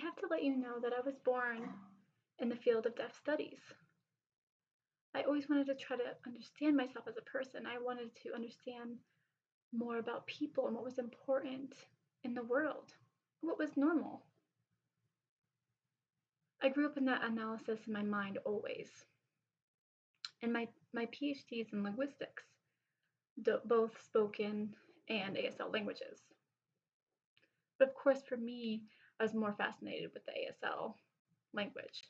have to let you know that I was born in the field of deaf studies. I always wanted to try to understand myself as a person. I wanted to understand more about people and what was important in the world, what was normal. I grew up in that analysis in my mind always. And my PhD is in linguistics, both spoken and ASL languages. But of course, for me, I was more fascinated with the ASL language,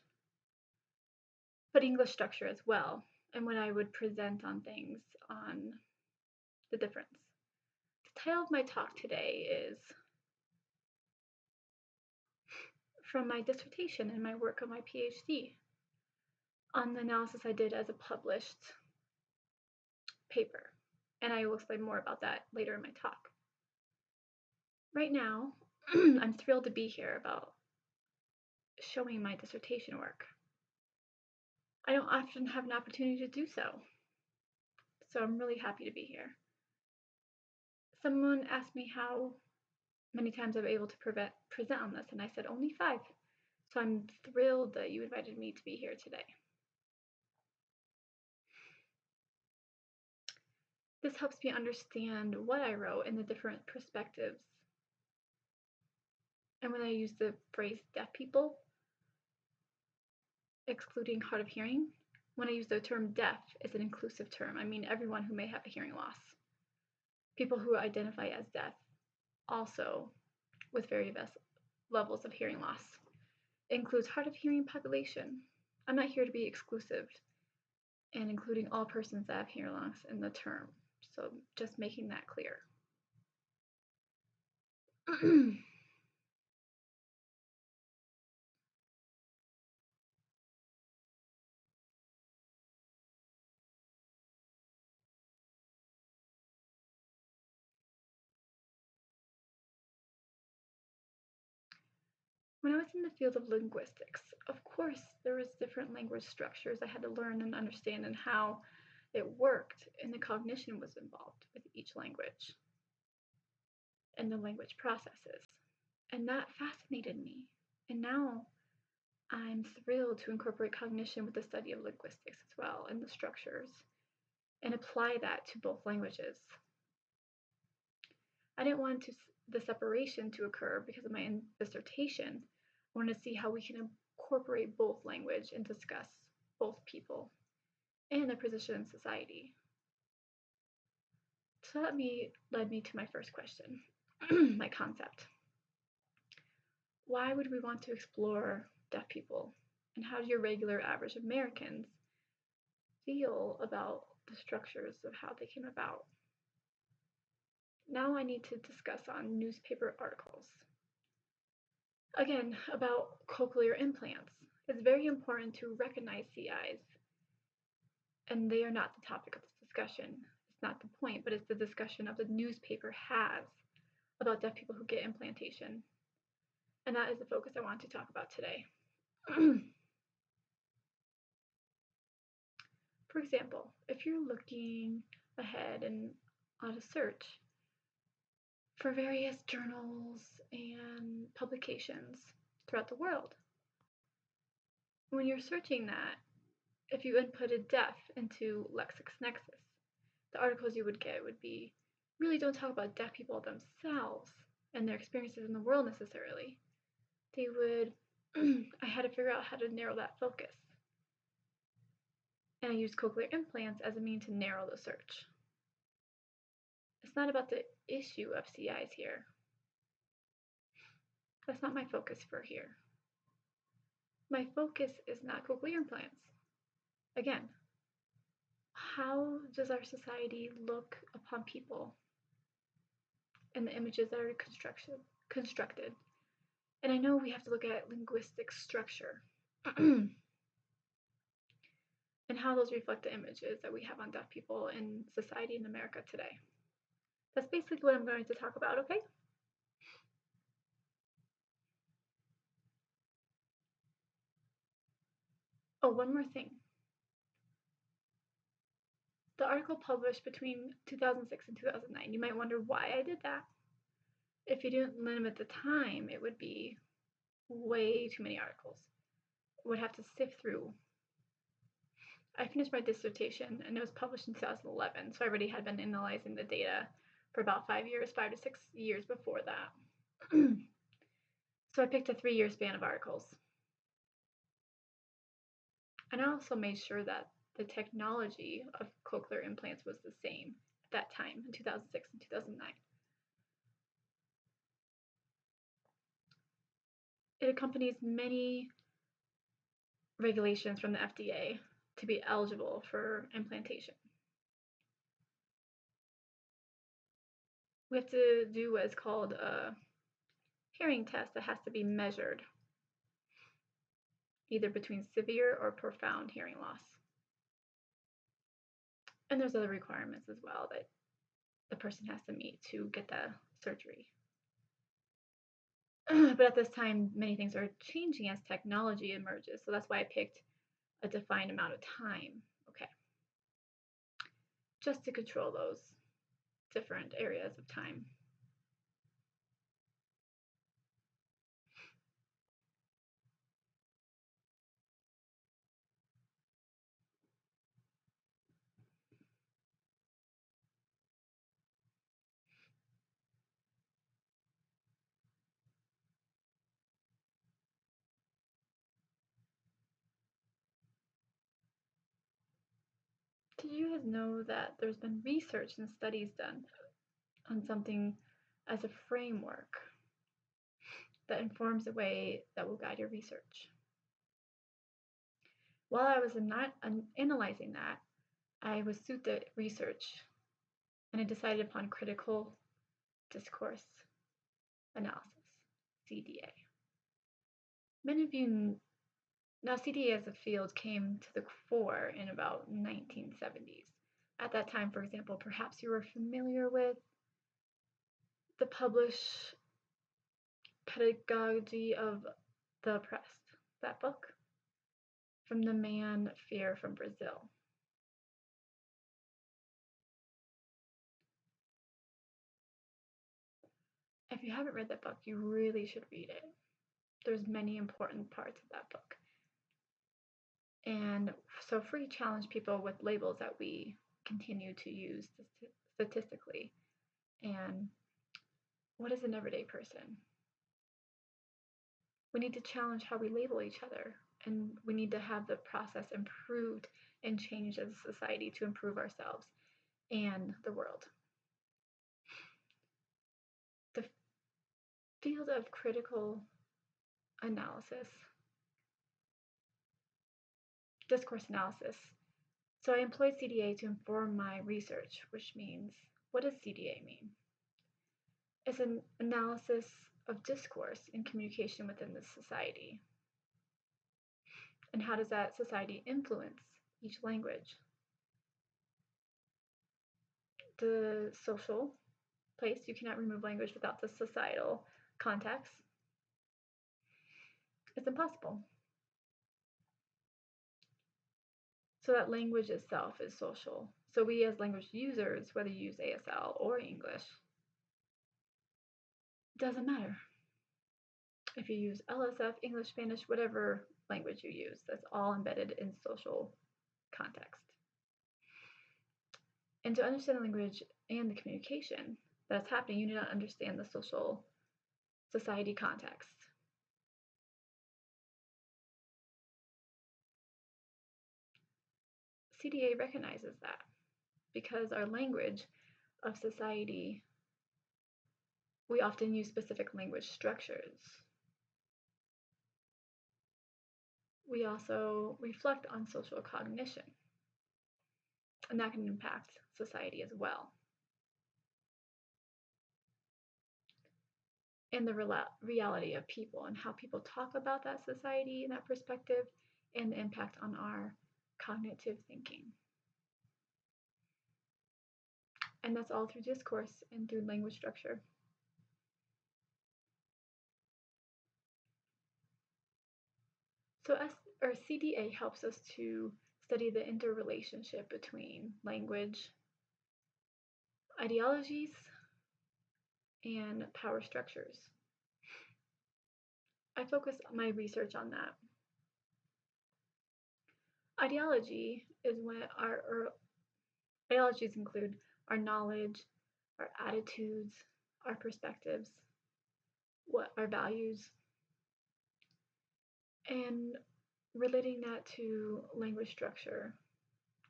but English structure as well, and when I would present on things on the difference. The title of my talk today is from my dissertation and my work on my PhD on the analysis I did as a published paper, and I will explain more about that later in my talk. Right now, I'm thrilled to be here about showing my dissertation work. I don't often have an opportunity to do so, so I'm really happy to be here. Someone asked me how many times I've been able to present on this, and I said only 5. So I'm thrilled that you invited me to be here today. This helps me understand what I wrote and the different perspectives. And when I use the phrase deaf people, excluding hard of hearing, when I use the term deaf, it's an inclusive term. I mean everyone who may have a hearing loss. People who identify as deaf, also with various levels of hearing loss. It includes hard of hearing population. I'm not here to be exclusive and including all persons that have hearing loss in the term. So just making that clear. When I was in the field of linguistics, of course, there was different language structures I had to learn and understand and how it worked, and the cognition was involved with each language and the language processes. And that fascinated me. And now I'm thrilled to incorporate cognition with the study of linguistics as well and the structures and apply that to both languages. I didn't want the separation to occur because of my dissertation. I wanted to see how we can incorporate both language and discuss both people and their position in society. So that led me to my first question, my concept. Why would we want to explore deaf people? And how do your regular average Americans feel about the structures of how they came about? Now I need to discuss on newspaper articles. Again, about cochlear implants. It's very important to recognize CIs, and they are not the topic of this discussion. It's not the point, but it's the discussion of the newspaper has about deaf people who get implantation. And that is the focus I want to talk about today. For example, if you're looking ahead and on a search for various journals and publications throughout the world, when you're searching that, if you inputted deaf into LexisNexis, the articles you would get would be really don't talk about deaf people themselves and their experiences in the world necessarily. They would, I had to figure out how to narrow that focus. And I used cochlear implants as a means to narrow the search. It's not about the issue of CIs here. That's not my focus for here. My focus is not cochlear implants. Again, how does our society look upon people and the images that are constructed? And I know we have to look at linguistic structure and how those reflect the images that we have on deaf people in society in America today. That's basically what I'm going to talk about, okay? Oh, one more thing. The article published between 2006 and 2009, you might wonder why I did that. If you didn't limit the time, it would be way too many articles. Would have to sift through. I finished my dissertation and it was published in 2011, so I already had been analyzing the data for about 5 years, 5 to 6 years before that. So I picked a 3-year span of articles. And I also made sure that the technology of cochlear implants was the same at that time in 2006 and 2009. It accompanies many regulations from the FDA to be eligible for implantation. We have to do what is called a hearing test that has to be measured, either between severe or profound hearing loss. And there's other requirements as well that the person has to meet to get the surgery. But at this time, many things are changing as technology emerges, so that's why I picked a defined amount of time. Okay. Just to control those different areas of time. Did you guys know that there's been research and studies done on something as a framework that informs the way that will guide your research? While I was analyzing that, I was suited the research and I decided upon critical discourse analysis, CDA. Many of you now CDA as a field came to the fore in about 1970s. At that time, for example, perhaps you were familiar with the published Pedagogy of the Oppressed, that book from the man Fear from Brazil. If you haven't read that book, you really should read it. There's many important parts of that book. And so Free challenged people with labels that we continue to use statistically. And what is an everyday person? We need to challenge how we label each other, and we need to have the process improved and changed as a society to improve ourselves and the world. The field of critical analysis, discourse analysis. So I employed CDA to inform my research, which means, what does CDA mean? It's an analysis of discourse and communication within the society. And how does that society influence each language? The social place, you cannot remove language without the societal context. It's impossible. So that language itself is social. So we as language users, whether you use ASL or English, doesn't matter. If you use LSF, English, Spanish, whatever language you use, that's all embedded in social context. And to understand the language and the communication that's happening, you need to understand the social society context. CDA recognizes that because our language of society, we often use specific language structures. We also reflect on social cognition, and that can impact society as well. And the reality of people and how people talk about that society and that perspective and the impact on our cognitive thinking. And that's all through discourse and through language structure. So CDA helps us to study the interrelationship between language, ideologies, and power structures. I focus my research on that. Ideology is when our ideologies include our knowledge, our attitudes, our perspectives, what our values, and relating that to language structure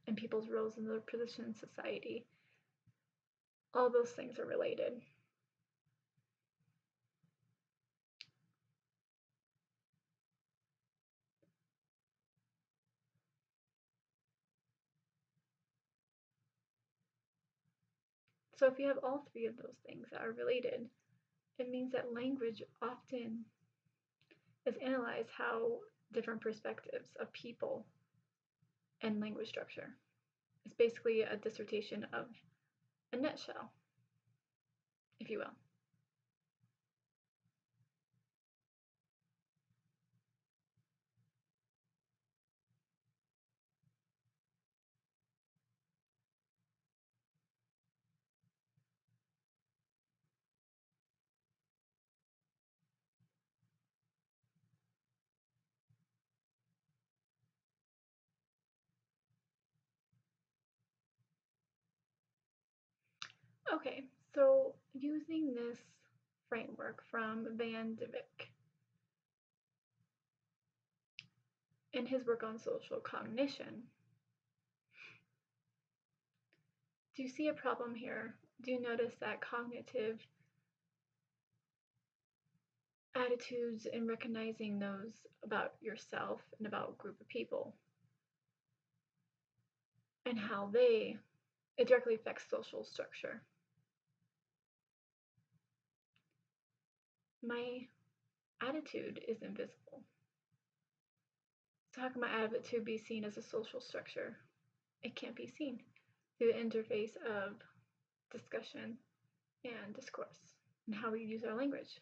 and people's roles in their position in society. All those things are related. So if you have all three of those things that are related, it means that language often is analyzed how different perspectives of people and language structure. It's basically a dissertation of a nutshell, if you will. Okay, so using this framework from Van de Beek in his work on social cognition, do you see a problem here? Do you notice that cognitive attitudes and recognizing those about yourself and about a group of people and how it directly affects social structure? My attitude is invisible. So how can my attitude be seen as a social structure? It can't be seen through the interface of discussion and discourse and how we use our language.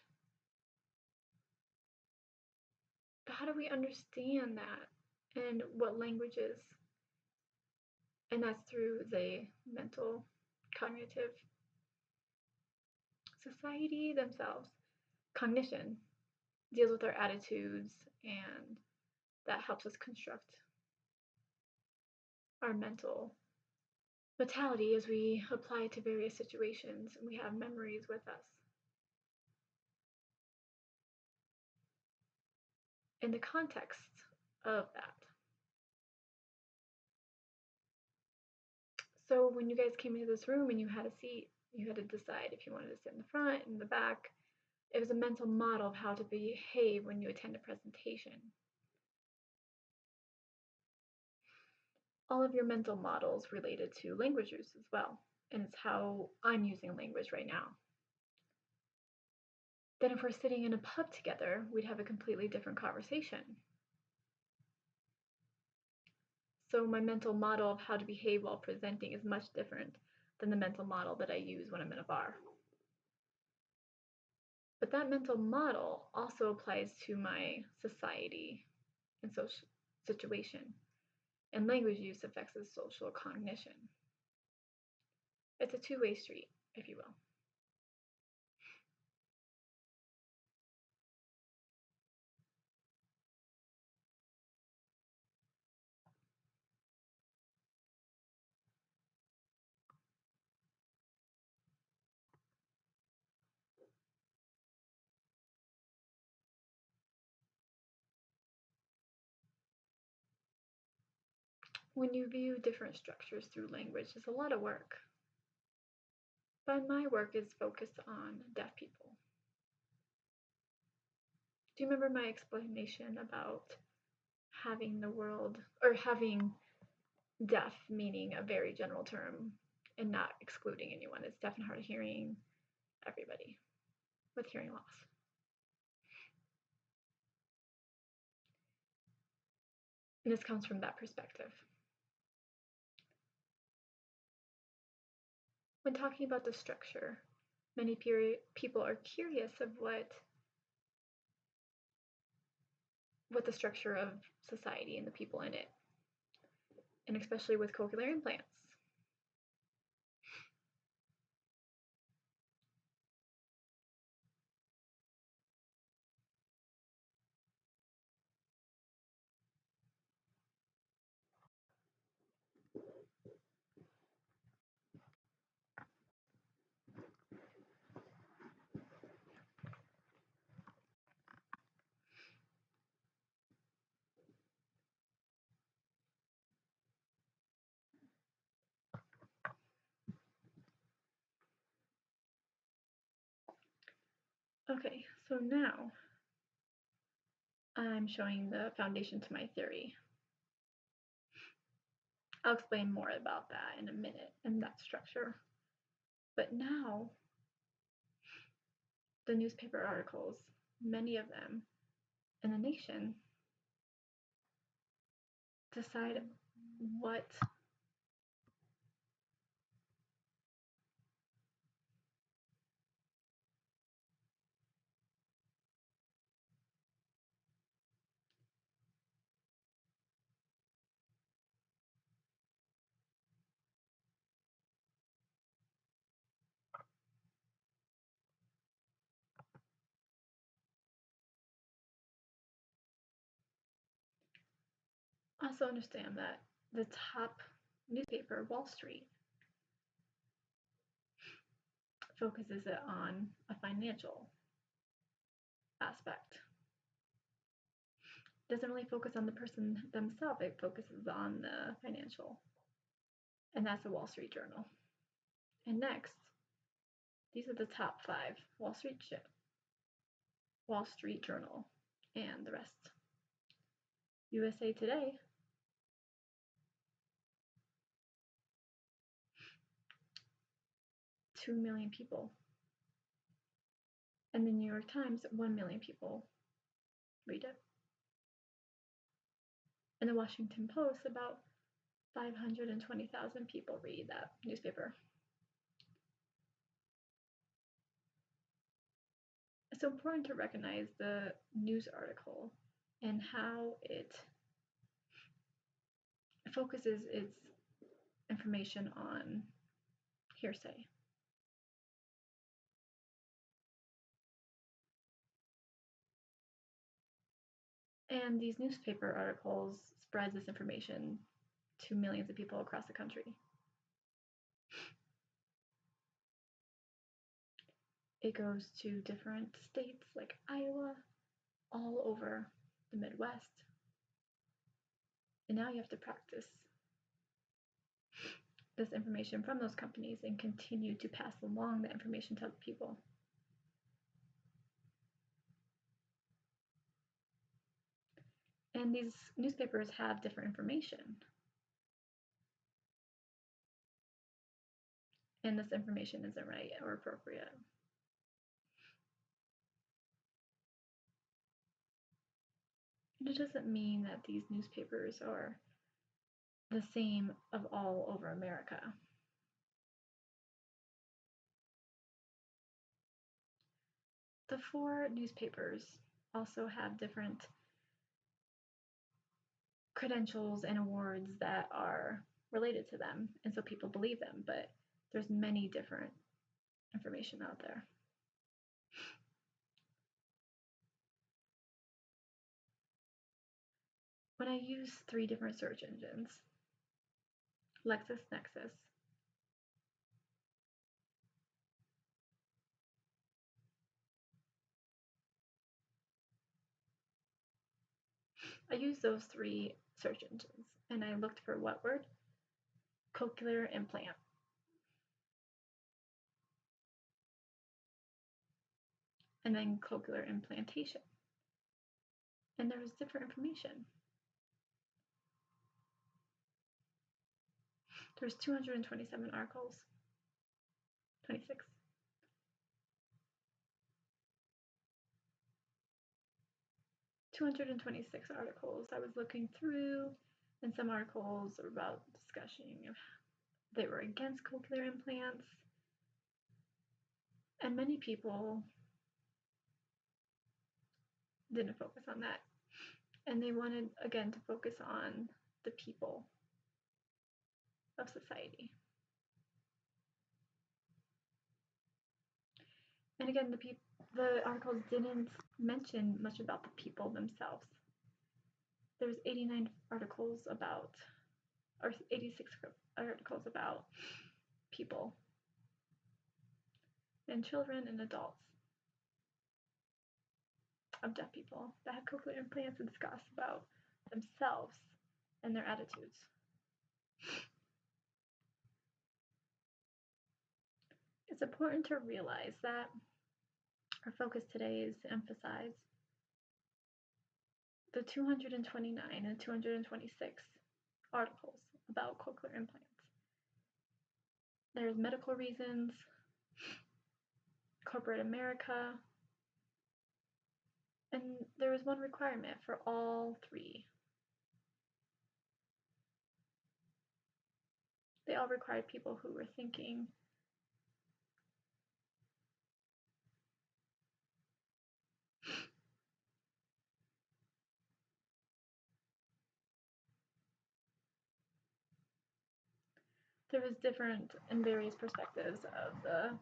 But how do we understand that and what language is? And that's through the mental cognitive society themselves. Cognition deals with our attitudes, and that helps us construct our mental mentality as we apply it to various situations and we have memories with us. In the context of that. So when you guys came into this room and you had a seat, you had to decide if you wanted to sit in the front, in the back. It was a mental model of how to behave when you attend a presentation. All of your mental models related to language use as well, and it's how I'm using language right now. Then if we're sitting in a pub together, we'd have a completely different conversation. So my mental model of how to behave while presenting is much different than the mental model that I use when I'm in a bar. But that mental model also applies to my society and social situation, and language use affects the social cognition. It's a two-way street, if you will. When you view different structures through language, it's a lot of work. But my work is focused on deaf people. Do you remember my explanation about having the world, or having deaf meaning a very general term and not excluding anyone? It's deaf and hard of hearing, everybody with hearing loss. And this comes from that perspective. When talking about the structure, many people are curious of what the structure of society and the people in it, and especially with cochlear implants. Okay, so now I'm showing the foundation to my theory. I'll explain more about that in a minute and that structure. But now, the newspaper articles, many of them in the nation, decide what also understand that the top newspaper, Wall Street, focuses it on a financial aspect. It doesn't really focus on the person themselves, it focuses on the financial. And that's the Wall Street Journal. And next, these are the top 5 Wall Street Journal, and the rest. USA Today, 2 million people. And the New York Times, 1 million people read it. And the Washington Post, about 520,000 people read that newspaper. It's important to recognize the news article and how it focuses its information on hearsay. And these newspaper articles spread this information to millions of people across the country. It goes to different states like Iowa, all over the Midwest. And now you have to practice this information from those companies and continue to pass along the information to other people. And these newspapers have different information. And this information isn't right or appropriate. And it doesn't mean that these newspapers are the same of all over America. The 4 newspapers also have different credentials and awards that are related to them, and so people believe them, but there's many different information out there. When I use 3 different search engines, LexisNexis, I use those 3 search engines and I looked for what word? Cochlear implant. And then cochlear implantation. And there was different information. There's 227 articles, 26. articles I was looking through, and some articles are about discussing if they were against cochlear implants. And many people didn't focus on that. And they wanted, again, to focus on the people of society. And again, the articles didn't mention much about the people themselves. There's 89 articles about, or 86 articles about people and children and adults of deaf people that have cochlear implants and discuss about themselves and their attitudes. It's important to realize that our focus today is to emphasize the 229 and 226 articles about cochlear implants. There's medical reasons, corporate America, and there was one requirement for all three. They all required people who were thinking. There was different and various perspectives of the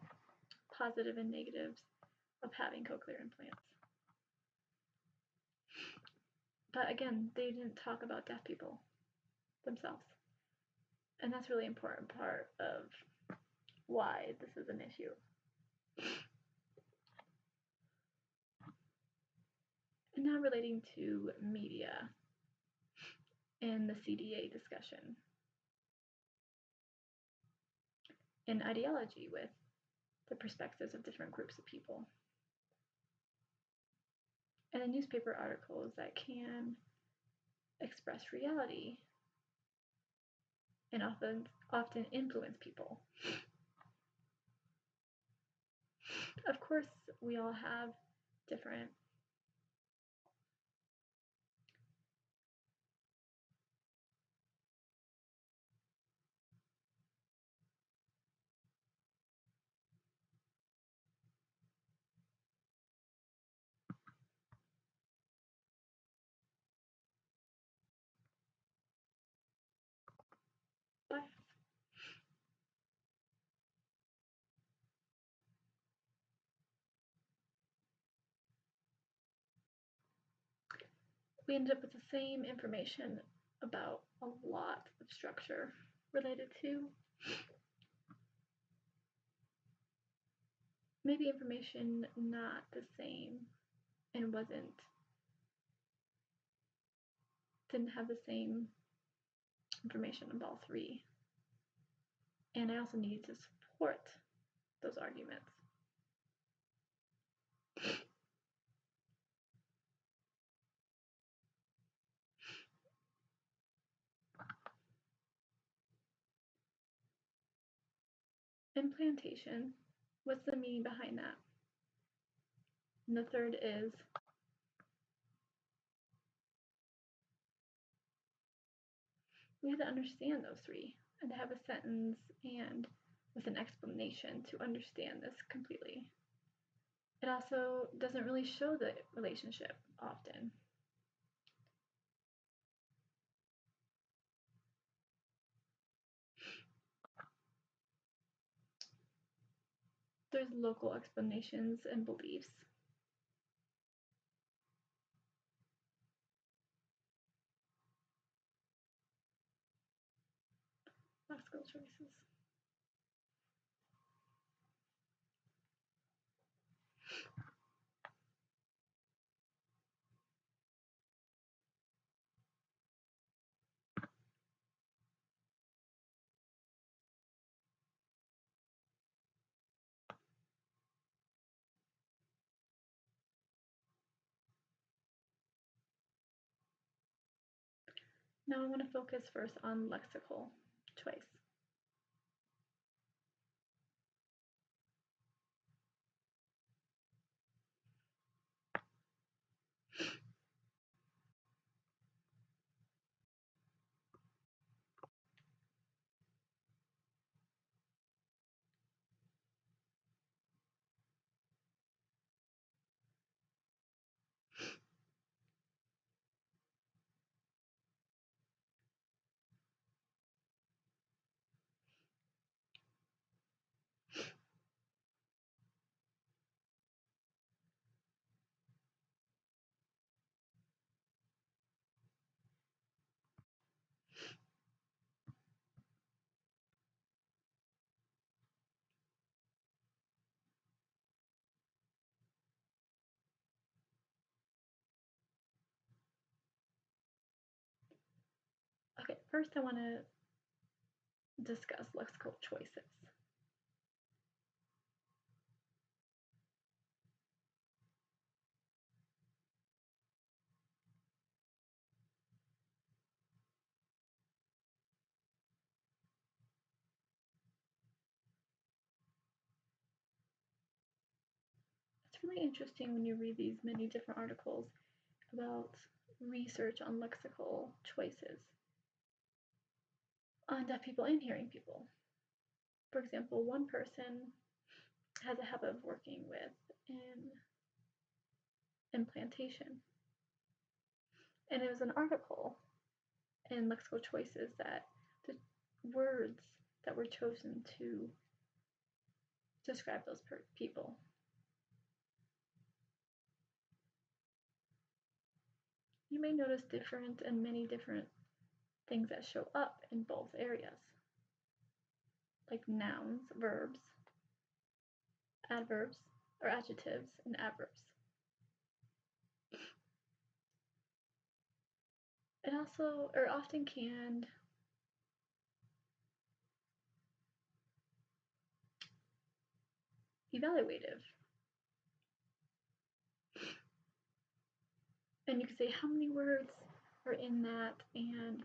positive and negatives of having cochlear implants. But again, they didn't talk about deaf people themselves. And that's a really important part of why this is an issue. And now relating to media and the CDA discussion and ideology with the perspectives of different groups of people. And the newspaper articles that can express reality and often influence people. Of course, we all have different bias. We ended up with the same information about a lot of structure related to maybe information not the same and didn't have the same information of all three. And I also needed to support those arguments. Implantation, what's the meaning behind that? And the third is we have to understand those three and to have a sentence and with an explanation to understand this completely. It also doesn't really show the relationship often. There's local explanations and beliefs. Lexical choices. Now I want to focus first on lexical choice. Okay, first I want to discuss lexical choices. really interesting when you read these many different articles about research on lexical choices on deaf people and hearing people. For example, one person has a habit of working with an implantation. And it was an article in lexical choices that the words that were chosen to describe those people. You may notice different and many different things that show up in both areas, like nouns, verbs, adverbs, or adjectives, and adverbs. It also, or often can, evaluative. And you can say how many words are in that, and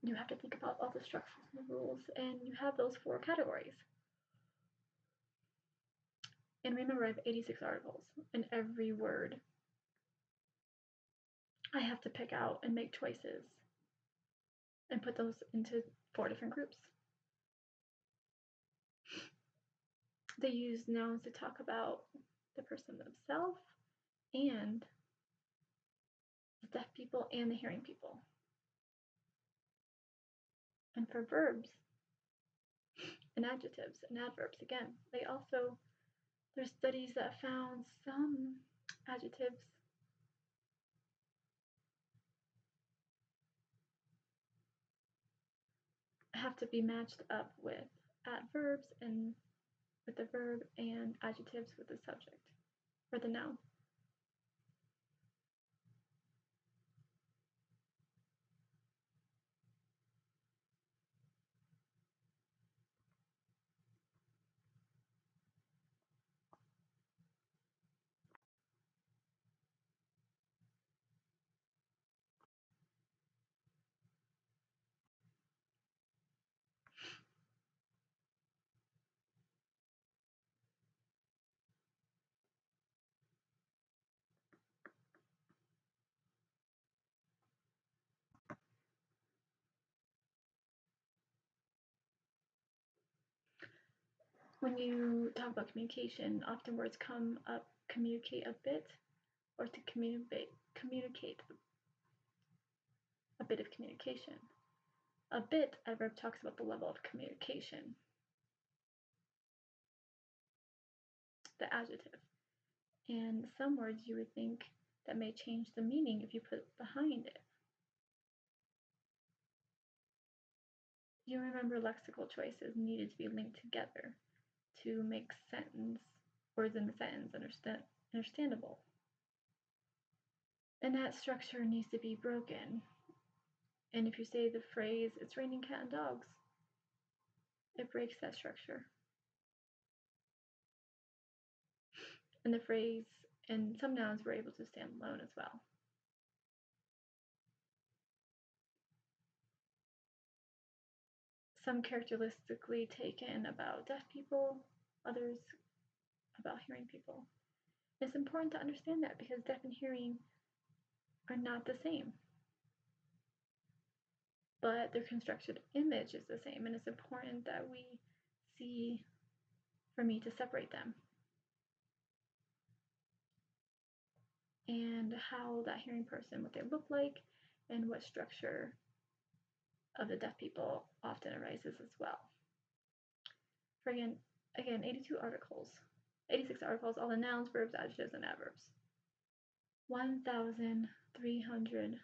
you have to think about all the structures and the rules, and you have those 4 categories. And remember, I have 86 articles, and every word I have to pick out and make choices and put those into 4 different groups. They use nouns to talk about the person themselves and the deaf people and the hearing people. And for verbs and adjectives and adverbs, again, there's studies that found some adjectives have to be matched up with adverbs and with the verb and adjectives with the subject or the noun. When you talk about communication, often words come up communicate a bit or to communicate a bit of communication. A bit adverb talks about the level of communication, the adjective. And some words you would think that may change the meaning if you put behind it. You remember lexical choices needed to be linked together to make words in the sentence understandable. And that structure needs to be broken. And if you say the phrase, "It's raining cat and dogs," it breaks that structure. And the phrase and some nouns were able to stand alone as well. Some characteristically taken about deaf people, others about hearing people. It's important to understand that because deaf and hearing are not the same. But their constructed image is the same, and it's important that we see, for me, to separate them. And how that hearing person, what they look like, and what structure of the deaf people often arises as well. For again, 86 articles, all the nouns, verbs, adjectives, and adverbs. 1,300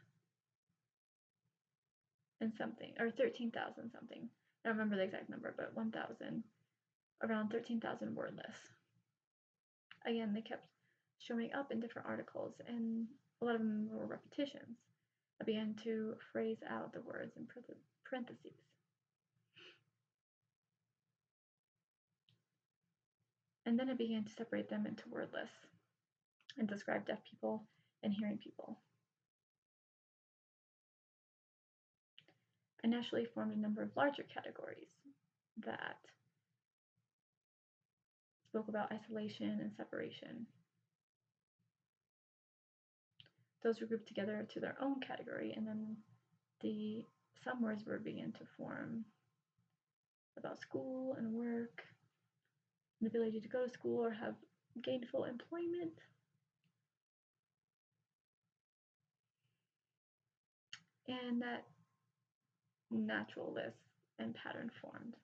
and something, or 13,000 something. I don't remember the exact number, but around 13,000 word lists. Again, they kept showing up in different articles, and a lot of them were repetitions. I began to phrase out the words in parentheses. And then I began to separate them into word lists and describe deaf people and hearing people. I naturally formed a number of larger categories that spoke about isolation and separation those were grouped together to their own category, and then some words were beginning to form about school and work, and the ability to go to school or have gainful employment. And that natural list and pattern formed.